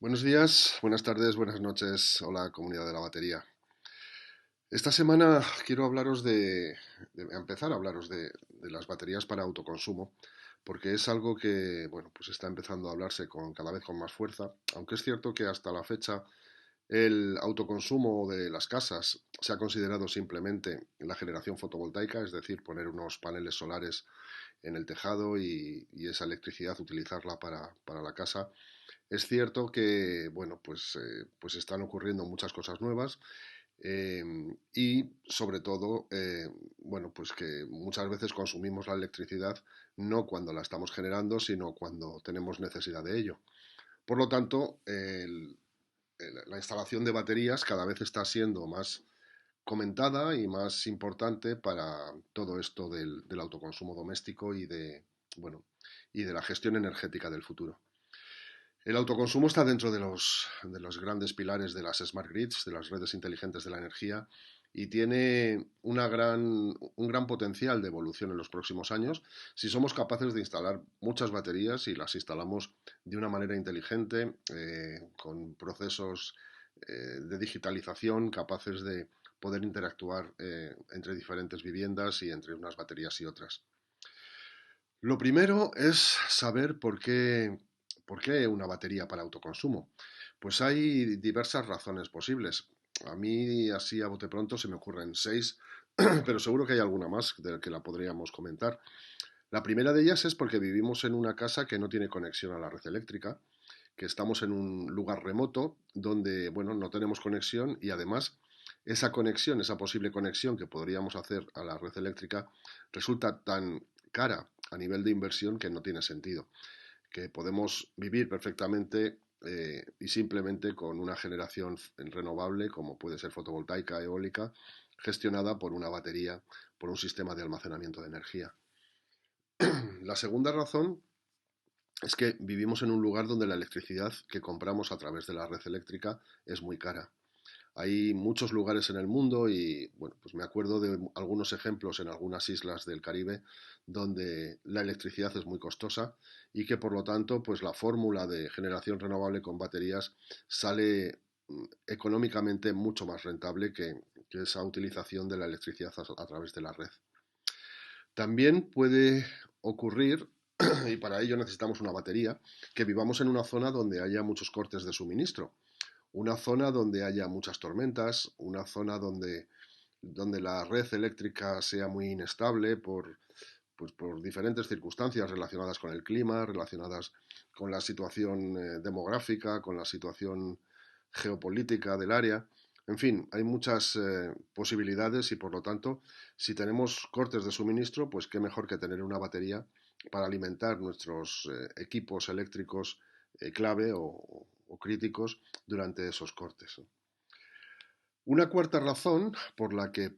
Buenos días, buenas tardes, buenas noches. Hola, comunidad de la batería. Esta semana quiero hablaros de empezar a hablaros de las baterías para autoconsumo, porque es algo que, bueno, pues está empezando a hablarse cada vez con más fuerza, aunque es cierto que hasta la fecha el autoconsumo de las casas se ha considerado simplemente la generación fotovoltaica, es decir, poner unos paneles solares en el tejado y esa electricidad utilizarla para la casa. Es cierto que, bueno, pues están ocurriendo muchas cosas nuevas eh, y sobre todo, bueno, pues que muchas veces consumimos la electricidad no cuando la estamos generando, sino cuando tenemos necesidad de ello. Por lo tanto, la instalación de baterías cada vez está siendo más comentada y más importante para todo esto del autoconsumo doméstico bueno, y de la gestión energética del futuro. El autoconsumo está dentro de los grandes pilares de las smart grids, de las redes inteligentes de la energía, y tiene un gran potencial de evolución en los próximos años si somos capaces de instalar muchas baterías y las instalamos de una manera inteligente, con procesos de digitalización capaces de poder interactuar entre diferentes viviendas y entre unas baterías y otras. Lo primero es saber por qué una batería para autoconsumo. Pues hay diversas razones posibles. A mí, así a bote pronto, se me ocurren seis, pero seguro que hay alguna más de la que la podríamos comentar. La primera de ellas es porque vivimos en una casa que no tiene conexión a la red eléctrica, que estamos en un lugar remoto donde, bueno, no tenemos conexión y además esa conexión, esa posible conexión que podríamos hacer a la red eléctrica resulta tan cara a nivel de inversión que no tiene sentido, que podemos vivir perfectamente y simplemente con una generación renovable como puede ser fotovoltaica, eólica, gestionada por una batería, por un sistema de almacenamiento de energía. La segunda razón es que vivimos en un lugar donde la electricidad que compramos a través de la red eléctrica es muy cara. Hay muchos lugares en el mundo y bueno, pues me acuerdo de algunos ejemplos en algunas islas del Caribe donde la electricidad es muy costosa y que por lo tanto pues la fórmula de generación renovable con baterías sale económicamente mucho más rentable que esa utilización de la electricidad a través de la red. También puede ocurrir, y para ello necesitamos una batería, que vivamos en una zona donde haya muchos cortes de suministro, una zona donde haya muchas tormentas, una zona donde la red eléctrica sea muy inestable por diferentes circunstancias relacionadas con el clima, relacionadas con la situación demográfica, con la situación geopolítica del área. En fin, hay muchas posibilidades y por lo tanto, si tenemos cortes de suministro, pues qué mejor que tener una batería para alimentar nuestros equipos eléctricos clave o críticos durante esos cortes. Una cuarta razón por la que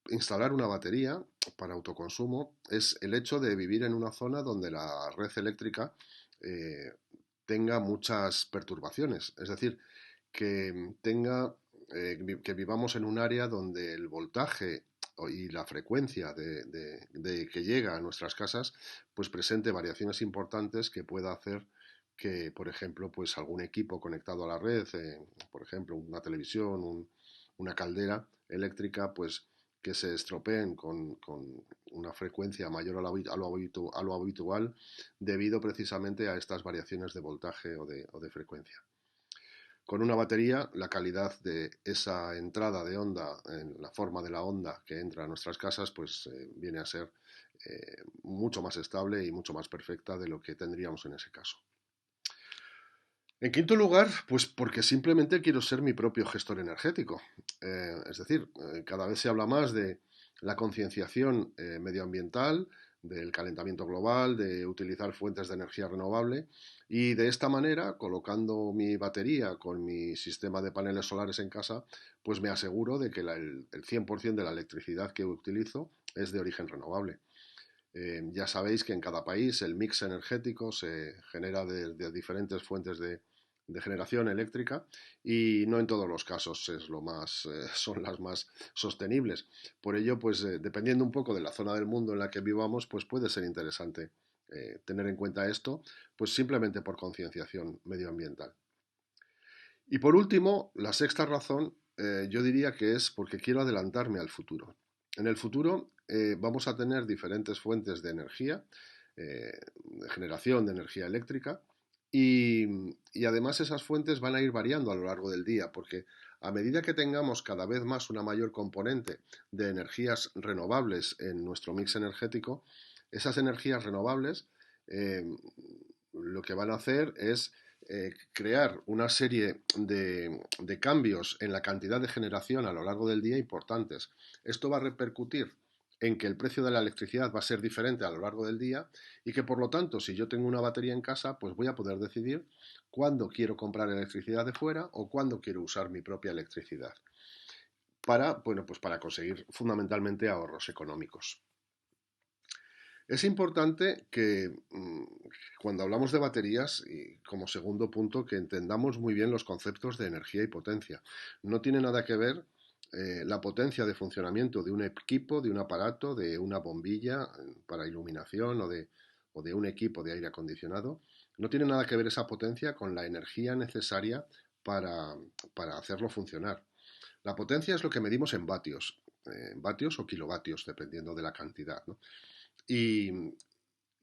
instalar una batería para autoconsumo es el hecho de vivir en una zona donde la red eléctrica eh, tenga muchas perturbaciones, es decir, que vivamos en un área donde el voltaje y la frecuencia de que llega a nuestras casas pues presente variaciones importantes que pueda hacer que, por ejemplo, pues algún equipo conectado a la red, por ejemplo, una televisión, una caldera eléctrica, pues que se estropeen con una frecuencia mayor a lo habitual debido precisamente a estas variaciones de voltaje o de frecuencia. Con una batería, la calidad de esa entrada de onda, en la forma de la onda que entra a nuestras casas, pues viene a ser mucho más estable y mucho más perfecta de lo que tendríamos en ese caso. En quinto lugar, pues porque simplemente quiero ser mi propio gestor energético. Es decir, cada vez se habla más de la concienciación medioambiental, del calentamiento global, de utilizar fuentes de energía renovable y de esta manera, colocando mi batería con mi sistema de paneles solares en casa, pues me aseguro de que el 100% de la electricidad que utilizo es de origen renovable. Ya sabéis que en cada país el mix energético se genera de diferentes fuentes de generación eléctrica y no en todos los casos son las más sostenibles. Por ello, pues dependiendo un poco de la zona del mundo en la que vivamos, pues puede ser interesante tener en cuenta esto, pues simplemente por concienciación medioambiental. Y por último, la sexta razón, yo diría que es porque quiero adelantarme al futuro. En el futuro vamos a tener diferentes fuentes de energía, de generación de energía eléctrica, y, y además esas fuentes van a ir variando a lo largo del día, porque a medida que tengamos cada vez más una mayor componente de energías renovables en nuestro mix energético, esas energías renovables eh, lo que van a hacer es crear una serie de cambios en la cantidad de generación a lo largo del día importantes. Esto va a repercutir en que el precio de la electricidad va a ser diferente a lo largo del día y que por lo tanto si yo tengo una batería en casa pues voy a poder decidir cuándo quiero comprar electricidad de fuera o cuándo quiero usar mi propia electricidad para, bueno, pues para conseguir fundamentalmente ahorros económicos. Es importante que cuando hablamos de baterías, y como segundo punto, que entendamos muy bien los conceptos de energía y potencia. No tiene nada que ver la potencia de funcionamiento de un equipo, de un aparato, de una bombilla para iluminación o de un equipo de aire acondicionado. No tiene nada que ver esa potencia con la energía necesaria para, para hacerlo funcionar. La potencia es lo que medimos en vatios o kilovatios, dependiendo de la cantidad, ¿no? Y,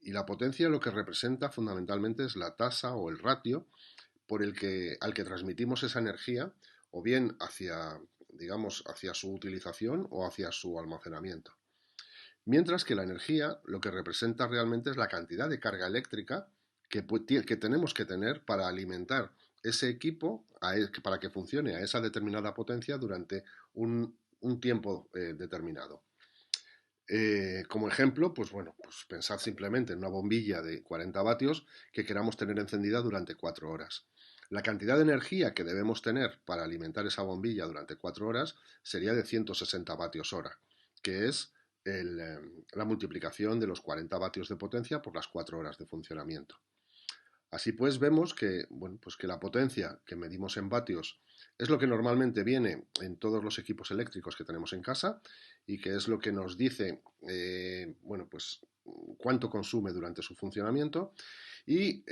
y la potencia lo que representa fundamentalmente es la tasa o el ratio por el que, al que transmitimos esa energía o bien hacia, digamos, hacia su utilización o hacia su almacenamiento. Mientras que la energía lo que representa realmente es la cantidad de carga eléctrica que tenemos que tener para alimentar ese equipo para que funcione a esa determinada potencia durante un tiempo determinado. Como ejemplo, pues bueno, pues pensad simplemente en una bombilla de 40 vatios que queramos tener encendida durante 4 horas. La cantidad de energía que debemos tener para alimentar esa bombilla durante 4 horas sería de 160 vatios hora, que es la multiplicación de los 40 vatios de potencia por las 4 horas de funcionamiento. Así pues, vemos que, bueno, pues que la potencia que medimos en vatios es lo que normalmente viene en todos los equipos eléctricos que tenemos en casa y que es lo que nos dice, bueno, pues cuánto consume durante su funcionamiento. Y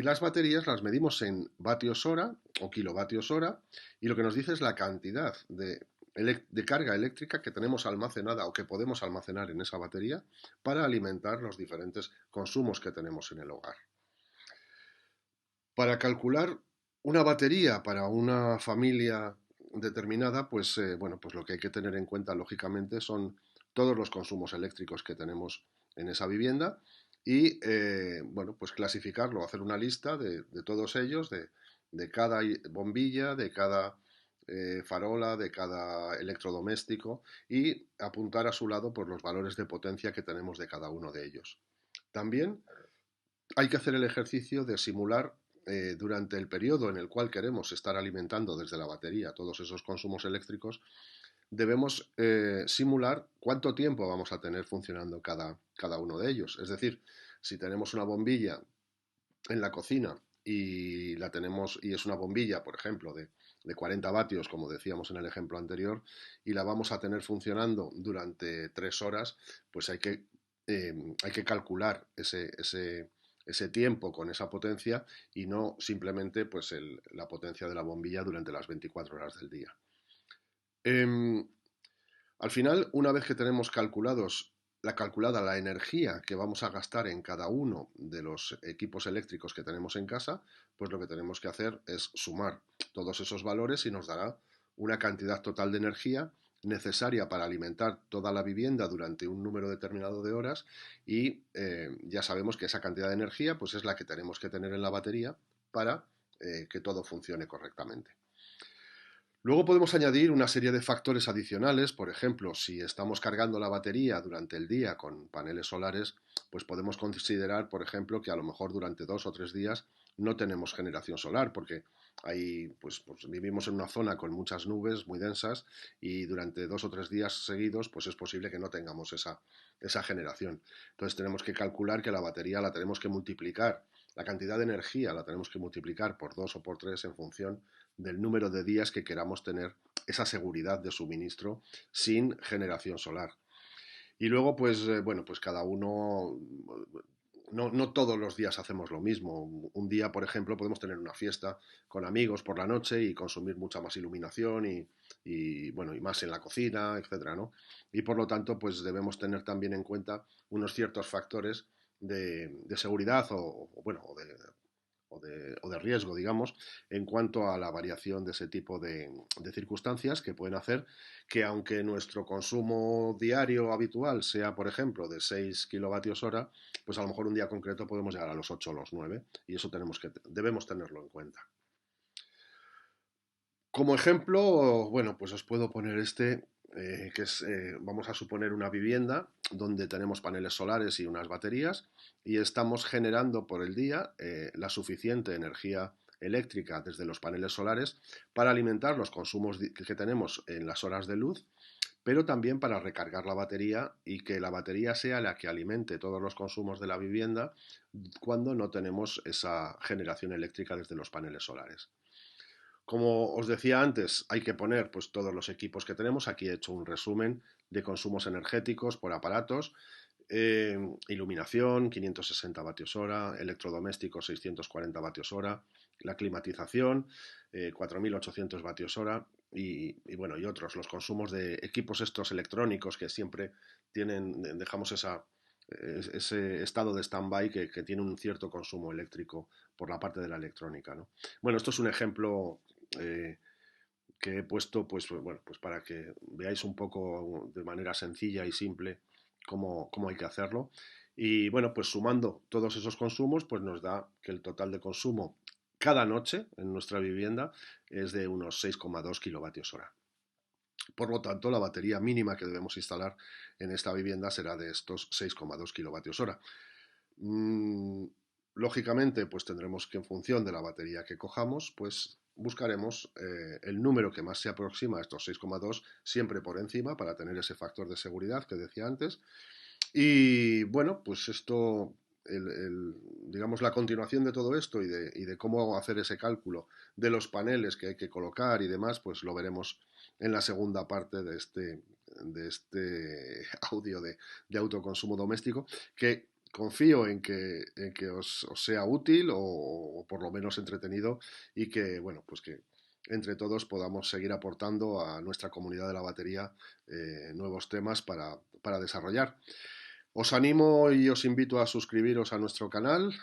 las baterías las medimos en vatios hora o kilovatios hora y lo que nos dice es la cantidad de carga eléctrica que tenemos almacenada o que podemos almacenar en esa batería para alimentar los diferentes consumos que tenemos en el hogar. Para calcular una batería para una familia determinada, pues bueno, pues lo que hay que tener en cuenta lógicamente son todos los consumos eléctricos que tenemos en esa vivienda y bueno, pues clasificarlo, hacer una lista de todos ellos, de cada bombilla, de cada farola, de cada electrodoméstico y apuntar a su lado por los valores de potencia que tenemos de cada uno de ellos. También hay que hacer el ejercicio de simular durante el periodo en el cual queremos estar alimentando desde la batería todos esos consumos eléctricos, debemos simular cuánto tiempo vamos a tener funcionando cada uno de ellos. Es decir, si tenemos una bombilla en la cocina y la tenemos y es una bombilla, por ejemplo, de 40 vatios, como decíamos en el ejemplo anterior, y la vamos a tener funcionando durante 3 horas, pues hay que calcular ese tiempo con esa potencia y no simplemente pues la potencia de la bombilla durante las 24 horas del día. Eh, Al final, una vez que tenemos calculada la energía que vamos a gastar en cada uno de los equipos eléctricos que tenemos en casa, pues lo que tenemos que hacer es sumar todos esos valores y nos dará una cantidad total de energía necesaria para alimentar toda la vivienda durante un número determinado de horas y ya sabemos que esa cantidad de energía pues es la que tenemos que tener en la batería para que todo funcione correctamente. Luego podemos añadir una serie de factores adicionales, por ejemplo, si estamos cargando la batería durante el día con paneles solares, pues podemos considerar, por ejemplo, que a lo mejor durante 2 o 3 días no tenemos generación solar, porque pues vivimos en una zona con muchas nubes muy densas y durante 2 o 3 días seguidos, pues es posible que no tengamos esa generación. Entonces tenemos que calcular que la batería la tenemos que multiplicar, la cantidad de energía la tenemos que multiplicar por 2 o por 3 en función del número de días que queramos tener esa seguridad de suministro sin generación solar. Y luego, pues bueno, pues cada uno no todos los días hacemos lo mismo. Un día, por ejemplo, podemos tener una fiesta con amigos por la noche y consumir mucha más iluminación bueno, y más en la cocina, etcétera, ¿no? Y por lo tanto, pues debemos tener también en cuenta unos ciertos factores de seguridad bueno, o de riesgo, digamos, en cuanto a la variación de ese tipo de circunstancias que pueden hacer que aunque nuestro consumo diario habitual sea, por ejemplo, de 6 kilovatios hora, pues a lo mejor un día concreto podemos llegar a los 8 o los 9 y eso debemos tenerlo en cuenta. Como ejemplo, bueno, pues os puedo poner que es, vamos a suponer una vivienda donde tenemos paneles solares y unas baterías y estamos generando por el día la suficiente energía eléctrica desde los paneles solares para alimentar los consumos que tenemos en las horas de luz, pero también para recargar la batería y que la batería sea la que alimente todos los consumos de la vivienda cuando no tenemos esa generación eléctrica desde los paneles solares. Como os decía antes, hay que poner pues, todos los equipos que tenemos. Aquí he hecho un resumen de consumos energéticos por aparatos. Iluminación, 560 vatios hora, electrodomésticos, 640 vatios hora, la climatización, 4800 vatios hora bueno, y otros, los consumos de equipos estos electrónicos que siempre dejamos ese estado de stand-by que tiene un cierto consumo eléctrico por la parte de la electrónica, ¿no? Bueno, esto es un ejemplo eh, que he puesto pues, bueno, pues para que veáis un poco de manera sencilla y simple cómo hay que hacerlo. Y bueno, pues sumando todos esos consumos, pues nos da que el total de consumo cada noche en nuestra vivienda es de unos 6,2 kilovatios hora. Por lo tanto, la batería mínima que debemos instalar en esta vivienda será de estos 6,2 kilovatios hora. Mm, Lógicamente, pues tendremos que en función de la batería que cojamos, pues buscaremos el número que más se aproxima a estos 6,2 siempre por encima para tener ese factor de seguridad que decía antes. Y bueno, pues esto, digamos, la continuación de todo esto y de cómo hacer ese cálculo de los paneles que hay que colocar y demás, pues lo veremos en la segunda parte de este audio de autoconsumo doméstico, que confío en que os sea útil o por lo menos entretenido y que, bueno, pues que entre todos podamos seguir aportando a nuestra comunidad de la batería nuevos temas para desarrollar. Os animo y os invito a suscribiros a nuestro canal.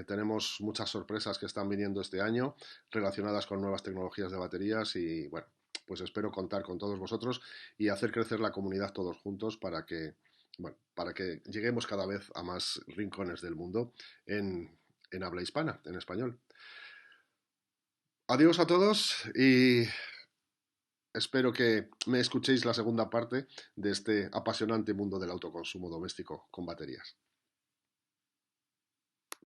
Tenemos muchas sorpresas que están viniendo este año relacionadas con nuevas tecnologías de baterías y bueno, pues espero contar con todos vosotros y hacer crecer la comunidad todos juntos bueno, para que lleguemos cada vez a más rincones del mundo en habla hispana, en español. Adiós a todos y espero que me escuchéis la segunda parte de este apasionante mundo del autoconsumo doméstico con baterías.